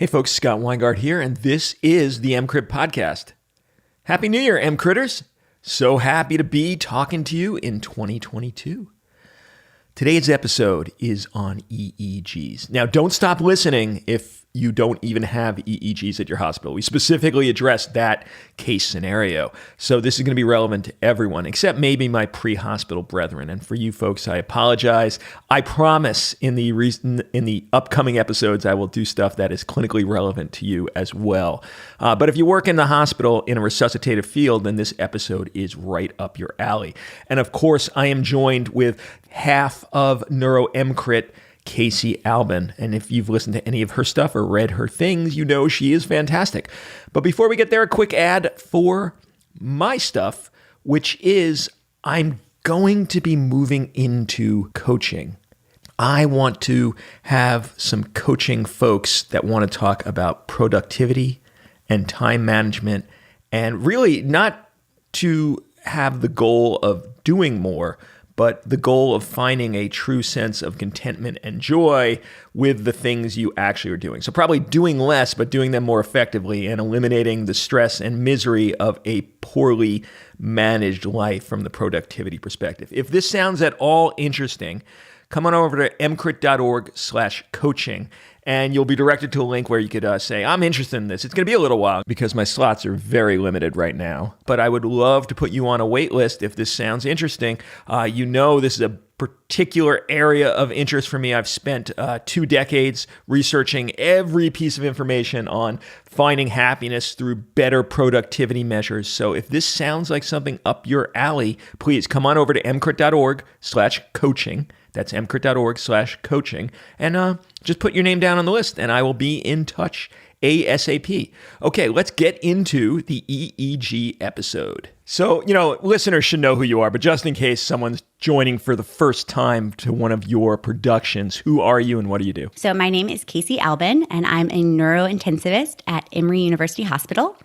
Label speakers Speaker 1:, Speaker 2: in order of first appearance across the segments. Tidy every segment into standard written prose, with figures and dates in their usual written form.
Speaker 1: Hey folks, Scott Weingart here, and this is the EMCrit podcast. Happy New Year, EMCritters! So happy to be talking to you in 2022. Today's episode is on EEGs. Now, don't stop listening if you don't even have EEGs at your hospital. We specifically address that case scenario. So this is going to be relevant to everyone, except maybe my pre-hospital brethren. And for you folks, I apologize. I promise in the upcoming episodes, I will do stuff that is clinically relevant to you as well. But if you work in the hospital in a resuscitative field, then this episode is right up your alley. And of course, I am joined with half of EMCrit, Casey Albin. And if you've listened to any of her stuff or read her things, you know she is fantastic. But before we get there, a quick ad for my stuff, which is I'm going to be moving into coaching. I want to have some coaching folks that want to talk about productivity and time management, and really not to have the goal of doing more, but the goal of finding a true sense of contentment and joy with the things you actually are doing. So probably doing less, but doing them more effectively and eliminating the stress and misery of a poorly managed life from the productivity perspective. If this sounds at all interesting, come on over to emcrit.org/coaching. And you'll be directed to a link where you could say, I'm interested in this. It's going to be a little while because my slots are very limited right now. But I would love to put you on a wait list if this sounds interesting. You know this is a particular area of interest for me. I've spent 2 decades researching every piece of information on finding happiness through better productivity measures. So if this sounds like something up your alley, please come on over to emcrit.org/coaching. That's emcrit.org/coaching. And just put your name down on the list and I will be in touch ASAP. Okay, let's get into the EEG episode. So, listeners should know who you are, but just in case someone's joining for the first time to one of your productions, who are you and what do you do?
Speaker 2: So my name is Casey Albin and I'm a neurointensivist at Emory University Hospital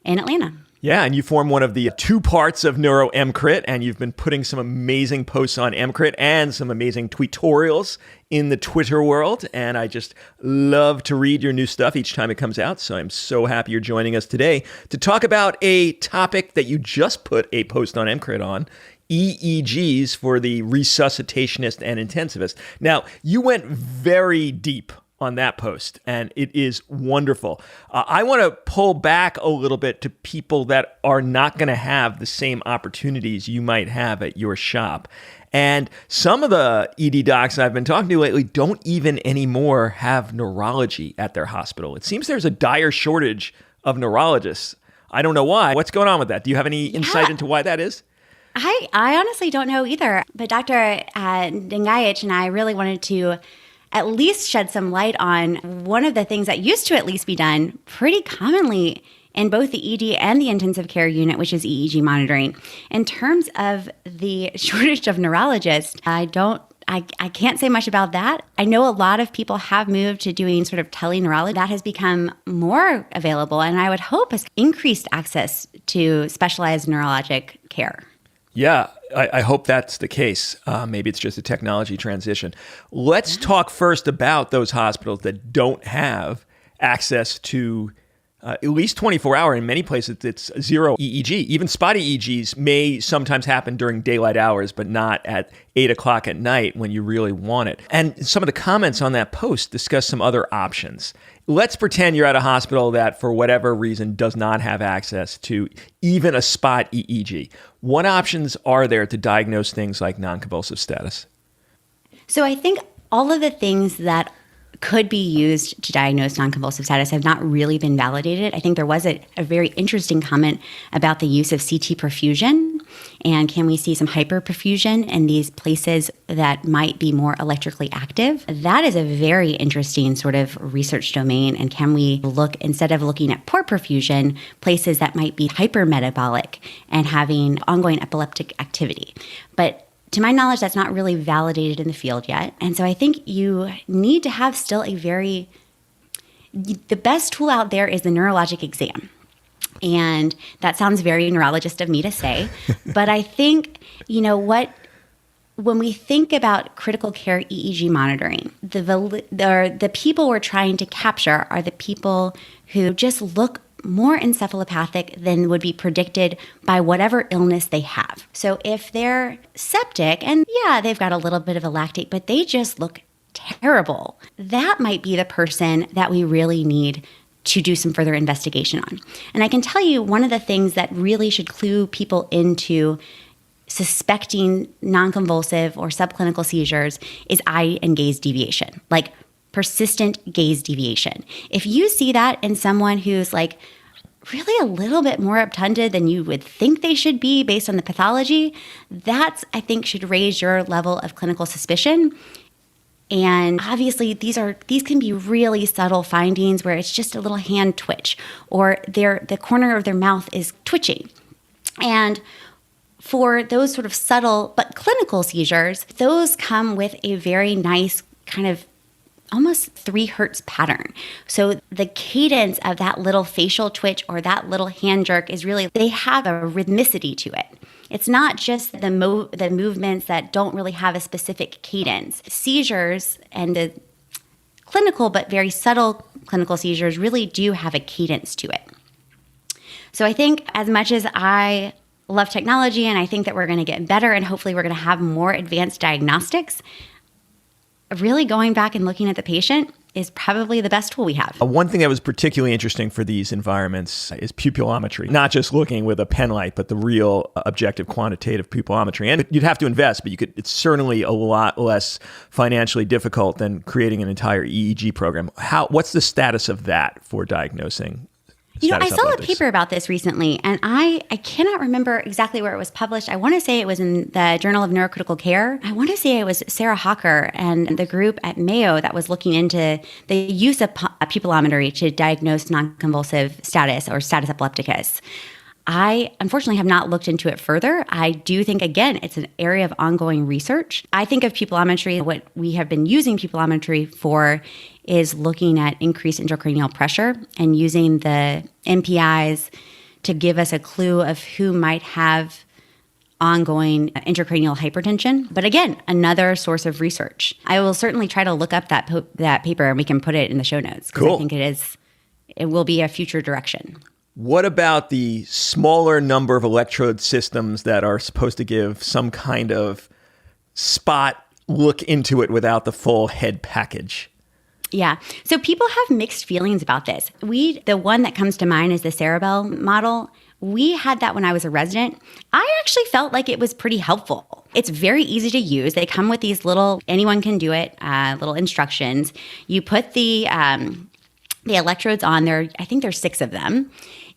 Speaker 2: in Atlanta.
Speaker 1: Yeah, and you form one of the 2 parts of EMCrit, and you've been putting some amazing posts on EMCrit and some amazing tweetorials in the Twitter world, and I just love to read your new stuff each time it comes out, so I'm so happy you're joining us today to talk about a topic that you just put a post on EMCrit on, EEGs for the resuscitationist and intensivist. Now, you went very deep on that post, and it is wonderful. I want to pull back a little bit to people that are not going to have the same opportunities you might have at your shop. And some of the ED docs I've been talking to lately don't even anymore have neurology at their hospital. It seems there's a dire shortage of neurologists. I don't know why. What's going on with that? Do you have any insight into why that is?
Speaker 2: I honestly don't know either. But Dr. Dengayich and I really wanted to at least shed some light on one of the things that used to at least be done pretty commonly in both the ED and the intensive care unit, which is EEG monitoring. In terms of the shortage of neurologists, I can't say much about that. I know a lot of people have moved to doing sort of teleneurology. That has become more available, and I would hope has increased access to specialized neurologic care.
Speaker 1: Yeah, I hope that's the case. Maybe it's just a technology transition. Let's talk first about those hospitals that don't have access to at least 24-hour. In many places, it's 0 EEG. Even spot EEGs may sometimes happen during daylight hours, but not at 8 o'clock at night when you really want it. And some of the comments on that post discuss some other options. Let's pretend you're at a hospital that, for whatever reason, does not have access to even a spot EEG. What options are there to diagnose things like non-convulsive status?
Speaker 2: So I think all of the things that could be used to diagnose non-convulsive status have not really been validated. I think there was a very interesting comment about the use of CT perfusion, and can we see some hyperperfusion in these places that might be more electrically active? That is a very interesting sort of research domain, and can we look, instead of looking at poor perfusion, places that might be hypermetabolic and having ongoing epileptic activity. But to my knowledge, that's not really validated in the field yet. And so I think you need to have still the best tool out there is the neurologic exam. And that sounds very neurologist of me to say, but I think, what when we think about critical care EEG monitoring, the people we're trying to capture are the people who just look more encephalopathic than would be predicted by whatever illness they have. So if they're septic and they've got a little bit of a lactate, but they just look terrible, that might be the person that we really need to do some further investigation on. And I can tell you one of the things that really should clue people into suspecting non-convulsive or subclinical seizures is eye and gaze deviation, like persistent gaze deviation. If you see that in someone who's like really a little bit more obtunded than you would think they should be based on the pathology, that's, I think, should raise your level of clinical suspicion. And obviously, these can be really subtle findings where it's just a little hand twitch or the corner of their mouth is twitching. And for those sort of subtle but clinical seizures, those come with a very nice kind of almost 3 hertz pattern. So the cadence of that little facial twitch or that little hand jerk is really, they have a rhythmicity to it. It's not just the movements that don't really have a specific cadence. Seizures and the clinical but very subtle clinical seizures really do have a cadence to it. So I think as much as I love technology and I think that we're going to get better and hopefully we're going to have more advanced diagnostics, really going back and looking at the patient is probably the best tool we have.
Speaker 1: One thing that was particularly interesting for these environments is pupillometry, not just looking with a pen light, but the real objective quantitative pupillometry. And you'd have to invest, but it's certainly a lot less financially difficult than creating an entire EEG program. What's the status of that for diagnosing?
Speaker 2: I saw a paper about this recently, and I cannot remember exactly where it was published. I want to say it was in the Journal of Neurocritical Care. I want to say it was Sarah Hawker and the group at Mayo that was looking into the use of pupillometry to diagnose non-convulsive status or status epilepticus. I unfortunately have not looked into it further. I do think, again, it's an area of ongoing research. I think of pupillometry, what we have been using pupillometry for is looking at increased intracranial pressure and using the MPIs to give us a clue of who might have ongoing intracranial hypertension. But again, another source of research. I will certainly try to look up that paper and we can put it in the show notes.
Speaker 1: Cool.
Speaker 2: I think it will be a future direction.
Speaker 1: What about the smaller number of electrode systems that are supposed to give some kind of spot look into it without the full head package?
Speaker 2: Yeah. So people have mixed feelings about this. The one that comes to mind is the Cerebell model. We had that when I was a resident. I actually felt like it was pretty helpful. It's very easy to use. They come with these anyone can do it, little instructions. You put the electrodes on there. I think there's 6 of them.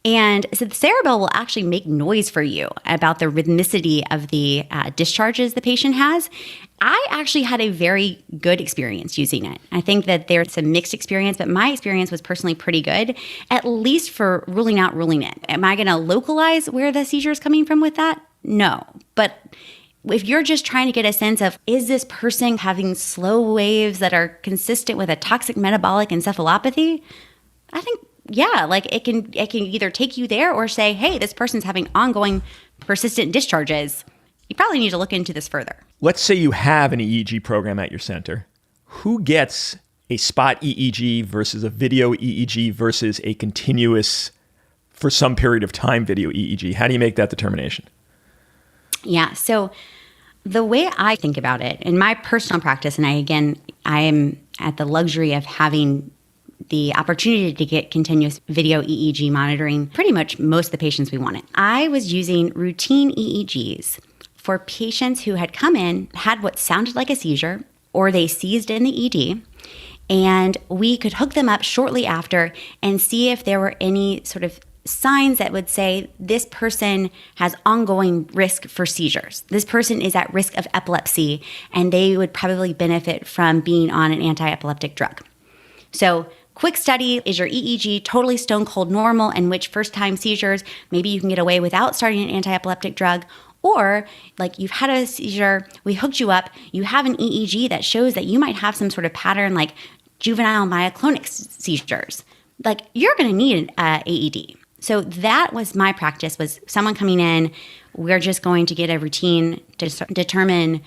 Speaker 2: And so the Cerebell will actually make noise for you about the rhythmicity of the discharges the patient has. I actually had a very good experience using it. I think that there's a mixed experience, but my experience was personally pretty good, at least for ruling in. Am I going to localize where the seizure is coming from with that? No. But if you're just trying to get a sense of, is this person having slow waves that are consistent with a toxic metabolic encephalopathy? I think, it can either take you there or say, hey, this person's having ongoing persistent discharges. You probably need to look into this further.
Speaker 1: Let's say you have an EEG program at your center. Who gets a spot EEG versus a video EEG versus a continuous, for some period of time, video EEG? How do you make that determination? Yeah,
Speaker 2: so the way I think about it in my personal practice, and I am at the luxury of having the opportunity to get continuous video EEG monitoring pretty much most of the patients we wanted. I was using routine EEGs for patients who had come in, had what sounded like a seizure, or they seized in the ED, and we could hook them up shortly after and see if there were any sort of signs that would say this person has ongoing risk for seizures. This person is at risk of epilepsy, and they would probably benefit from being on an anti-epileptic drug. So quick study, is your EEG totally stone cold normal, and which first time seizures maybe you can get away without starting an anti-epileptic drug? Or you've had a seizure, we hooked you up, you have an EEG that shows that you might have some sort of pattern like juvenile myoclonic seizures. You're going to need an AED. So that was my practice, was someone coming in, we're just going to get a routine to determine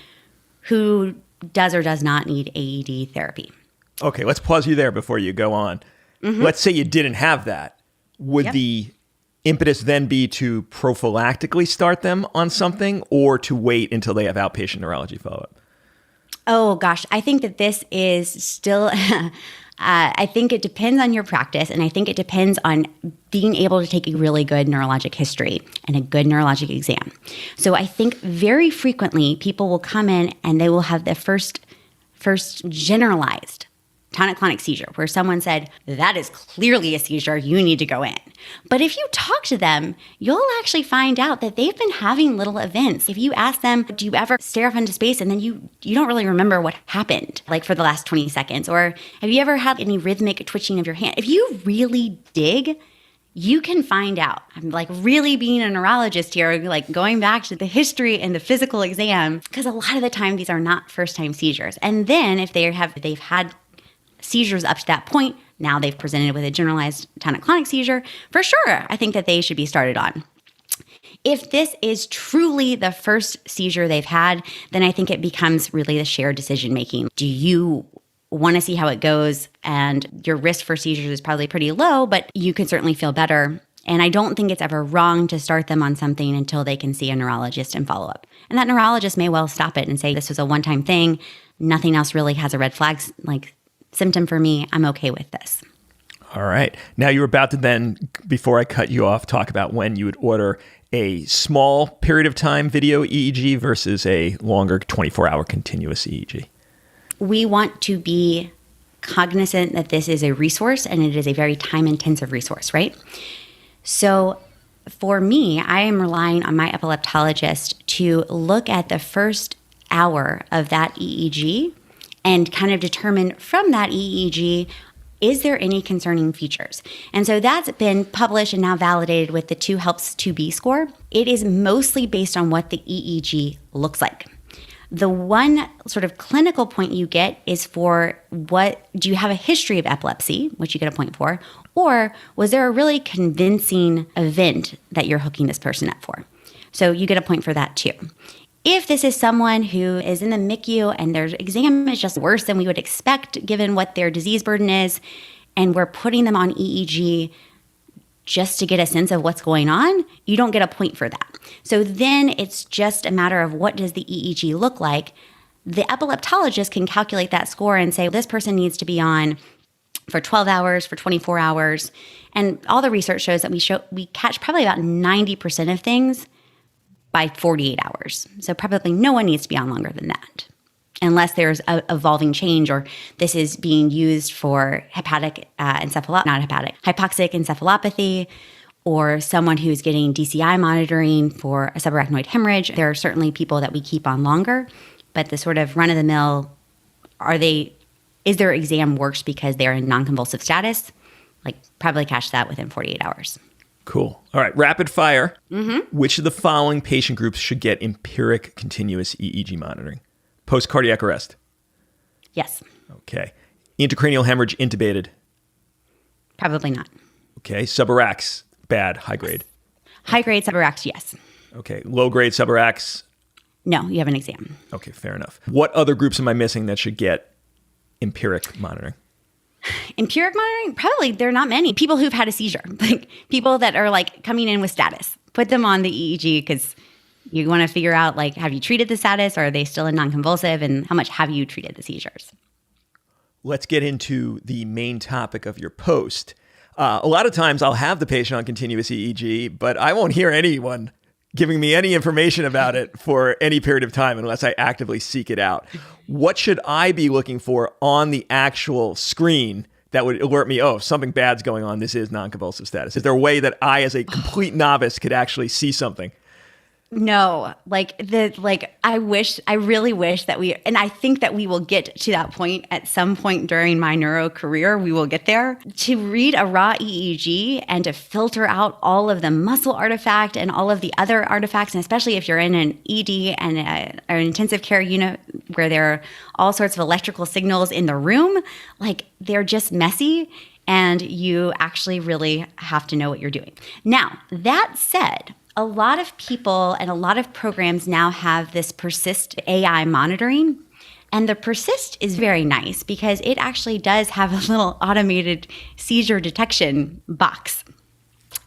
Speaker 2: who does or does not need AED therapy.
Speaker 1: Okay, let's pause you there before you go on. Let's say you didn't have that. Would the impetus then be to prophylactically start them on something or to wait until they have outpatient neurology follow-up?
Speaker 2: Oh, gosh. I think that this is still, I think it depends on your practice. And I think it depends on being able to take a really good neurologic history and a good neurologic exam. So I think very frequently people will come in and they will have the first generalized tonic-clonic seizure where someone said, that is clearly a seizure, you need to go in. But if you talk to them, you'll actually find out that they've been having little events. If you ask them, do you ever stare off into space and then you don't really remember what happened, like for the last 20 seconds? Or have you ever had any rhythmic twitching of your hand? If you really dig, you can find out. I'm like really being a neurologist here, like going back to the history and the physical exam, because a lot of the time these are not first-time seizures. And then if they've had seizures up to that point, now they've presented with a generalized tonic-clonic seizure, for sure, I think that they should be started on. If this is truly the first seizure they've had, then I think it becomes really the shared decision-making. Do you want to see how it goes? And your risk for seizures is probably pretty low, but you could certainly feel better. And I don't think it's ever wrong to start them on something until they can see a neurologist and follow up. And that neurologist may well stop it and say, this was a one-time thing. Nothing else really has a red flag symptom for me. I'm okay with this.
Speaker 1: All right. Now you're about to then, before I cut you off, talk about when you would order a small period of time video EEG versus a longer 24-hour continuous EEG.
Speaker 2: We want to be cognizant that this is a resource and it is a very time-intensive resource, right? So for me, I am relying on my epileptologist to look at the first hour of that EEG and kind of determine from that EEG, is there any concerning features? And so that's been published and now validated with the 2 helps 2B score. It is mostly based on what the EEG looks like. The one sort of clinical point you get is for do you have a history of epilepsy, which you get a point for, or was there a really convincing event that you're hooking this person up for? So you get a point for that too. If this is someone who is in the MICU and their exam is just worse than we would expect given what their disease burden is, and we're putting them on EEG just to get a sense of what's going on, you don't get a point for that. So then it's just a matter of what does the EEG look like. The epileptologist can calculate that score and say, this person needs to be on for 12 hours, for 24 hours. And all the research shows that we catch probably about 90% of things by 48 hours. So probably no one needs to be on longer than that, unless there's a evolving change or this is being used for hypoxic encephalopathy, or someone who's getting DCI monitoring for a subarachnoid hemorrhage. There are certainly people that we keep on longer, but the sort of run-of-the-mill, is their exam worse because they're in non-convulsive status? Probably catch that within 48 hours.
Speaker 1: Cool. All right. Rapid fire. Which of the following patient groups should get empiric continuous EEG monitoring? Post-cardiac arrest.
Speaker 2: Yes.
Speaker 1: Okay. Intracranial hemorrhage intubated.
Speaker 2: Probably not.
Speaker 1: Okay. Subarax, bad, high grade.
Speaker 2: High grade subarax, yes.
Speaker 1: Okay. Low grade subarax.
Speaker 2: No, you have an exam.
Speaker 1: Okay, fair enough. What other groups am I missing that should get empiric monitoring?
Speaker 2: Empiric monitoring? Probably there are not many. People who've had a seizure, people that are coming in with status. Put them on the EEG because you want to figure out have you treated the status, or are they still in non-convulsive, and how much have you treated the seizures?
Speaker 1: Let's get into the main topic of your post. A lot of times I'll have the patient on continuous EEG, but I won't hear anyone giving me any information about it for any period of time unless I actively seek it out. What should I be looking for on the actual screen that would alert me, oh, something bad's going on, this is non-convulsive status? Is there a way that I, as a complete novice, could actually see something?
Speaker 2: No, I really wish that and I think that we will get to that point at some point during my neuro career. We will get there. To read a raw EEG and to filter out all of the muscle artifact and all of the other artifacts, and especially if you're in an ED and an intensive care unit where there are all sorts of electrical signals in the room, they're just messy. And you actually really have to know what you're doing. Now, that said, a lot of people and a lot of programs now have this Persist AI monitoring. And the Persist is very nice because it actually does have a little automated seizure detection box.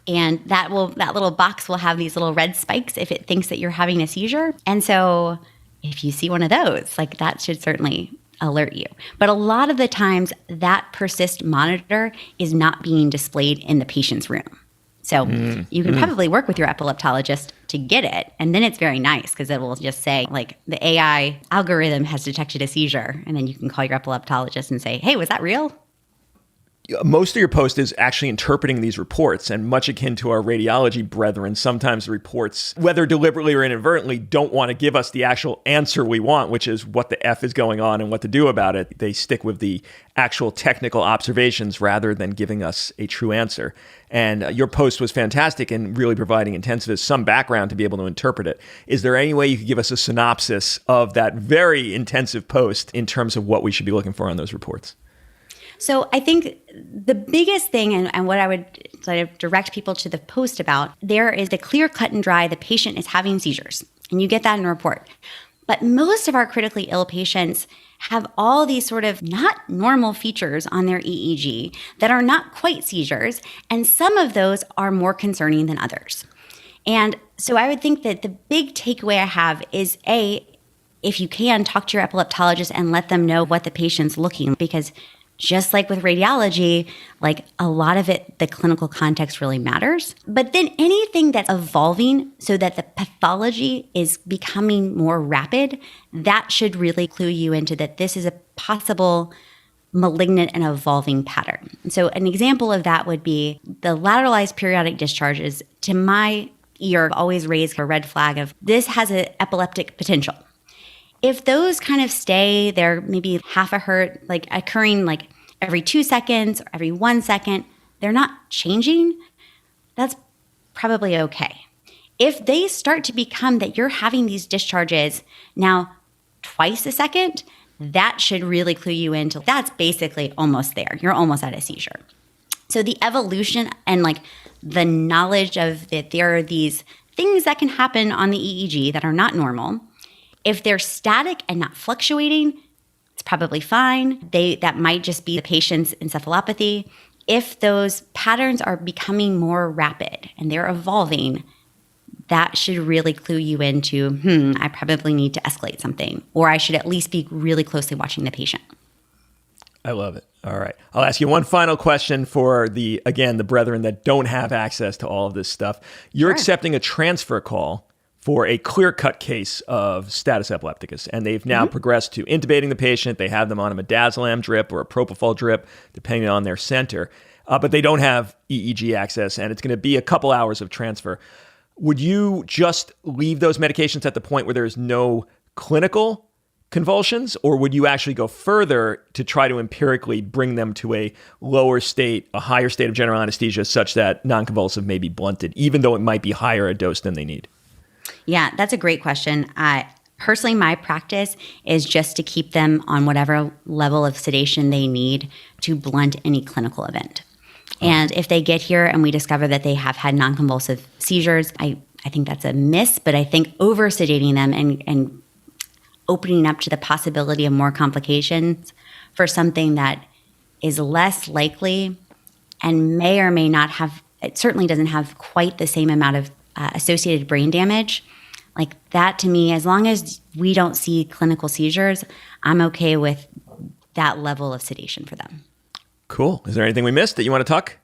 Speaker 2: And that little box will have these little red spikes if it thinks that you're having a seizure. And so if you see one of those, like that should certainly alert you. But a lot of the times that Persist monitor is not being displayed in the patient's room. So you can probably work with your epileptologist to get it. And then it's very nice because it will just say, like, the AI algorithm has detected a seizure. And then you can call your epileptologist and say, hey, was that real?
Speaker 1: Most of your post is actually interpreting these reports, and much akin to our radiology brethren, sometimes the reports, whether deliberately or inadvertently, don't want to give us the actual answer we want, which is what the F is going on and what to do about it. They stick with the actual technical observations rather than giving us a true answer. And your post was fantastic in really providing intensivists some background to be able to interpret it. Is there any way you could give us a synopsis of that very intensive post in terms of what we should be looking for on those reports?
Speaker 2: So I think the biggest thing, and what I would sort of direct people to the post about, there is the clear cut and dry, the patient is having seizures. And you get that in the report. But most of our critically ill patients have all these sort of not normal features on their EEG that are not quite seizures. And some of those are more concerning than others. And so I would think that the big takeaway I have is, A, if you can, talk to your epileptologist and let them know what the patient's looking, because just like with radiology, like a lot of it, the clinical context really matters. But then anything that's evolving so that the pathology is becoming more rapid, that should really clue you into that this is a possible malignant and evolving pattern. And so an example of that would be the lateralized periodic discharges. To my ear, always raise a red flag of this has an epileptic potential. If those kind of stay, they're maybe half a hertz, like occurring like every 2 seconds or every 1 second, they're not changing, that's probably okay. If they start to become that you're having these discharges now twice a second, that should really clue you into that's basically almost there. You're almost at a seizure. So the evolution and like the knowledge of that there are these things that can happen on the EEG that are not normal. If they're static and not fluctuating, it's probably fine. That might just be the patient's encephalopathy. If those patterns are becoming more rapid and they're evolving, that should really clue you into, I probably need to escalate something, or I should at least be really closely watching the patient.
Speaker 1: I love it. All right. I'll ask you one final question for the brethren that don't have access to all of this stuff. You're accepting a transfer call for a clear-cut case of status epilepticus. And they've now progressed to intubating the patient. They have them on a midazolam drip or a propofol drip, depending on their center. But they don't have EEG access, and it's going to be a couple hours of transfer. Would you just leave those medications at the point where there's no clinical convulsions, or would you actually go further to try to empirically bring them to a lower state, a higher state of general anesthesia, such that non-convulsive may be blunted, even though it might be higher a dose than they need?
Speaker 2: Yeah, that's a great question. Personally, my practice is just to keep them on whatever level of sedation they need to blunt any clinical event. And if they get here and we discover that they have had non-convulsive seizures, I think that's a miss, but I think over-sedating them and opening up to the possibility of more complications for something that is less likely and may or may not have, it certainly doesn't have quite the same amount of associated brain damage. Like that to me, as long as we don't see clinical seizures, I'm okay with that level of sedation for them.
Speaker 1: Cool. Is there anything we missed that you want to talk?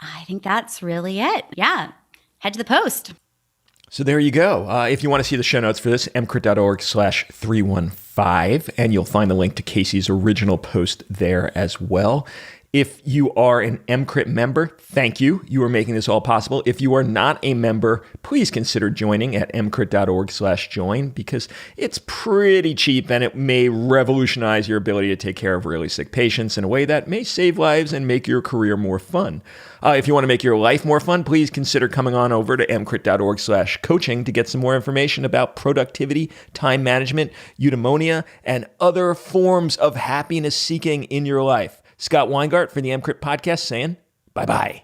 Speaker 2: I think that's really it. Yeah. Head to the post.
Speaker 1: So there you go. If you want to see the show notes for this, EMCrit.org/315, and you'll find the link to Casey's original post there as well. If you are an EMCrit member, thank you. You are making this all possible. If you are not a member, please consider joining at EMCrit.org/join, because it's pretty cheap and it may revolutionize your ability to take care of really sick patients in a way that may save lives and make your career more fun. If you want to make your life more fun, please consider coming on over to EMCrit.org/coaching to get some more information about productivity, time management, eudaimonia, and other forms of happiness seeking in your life. Scott Weingart for the EMCrit podcast saying bye-bye.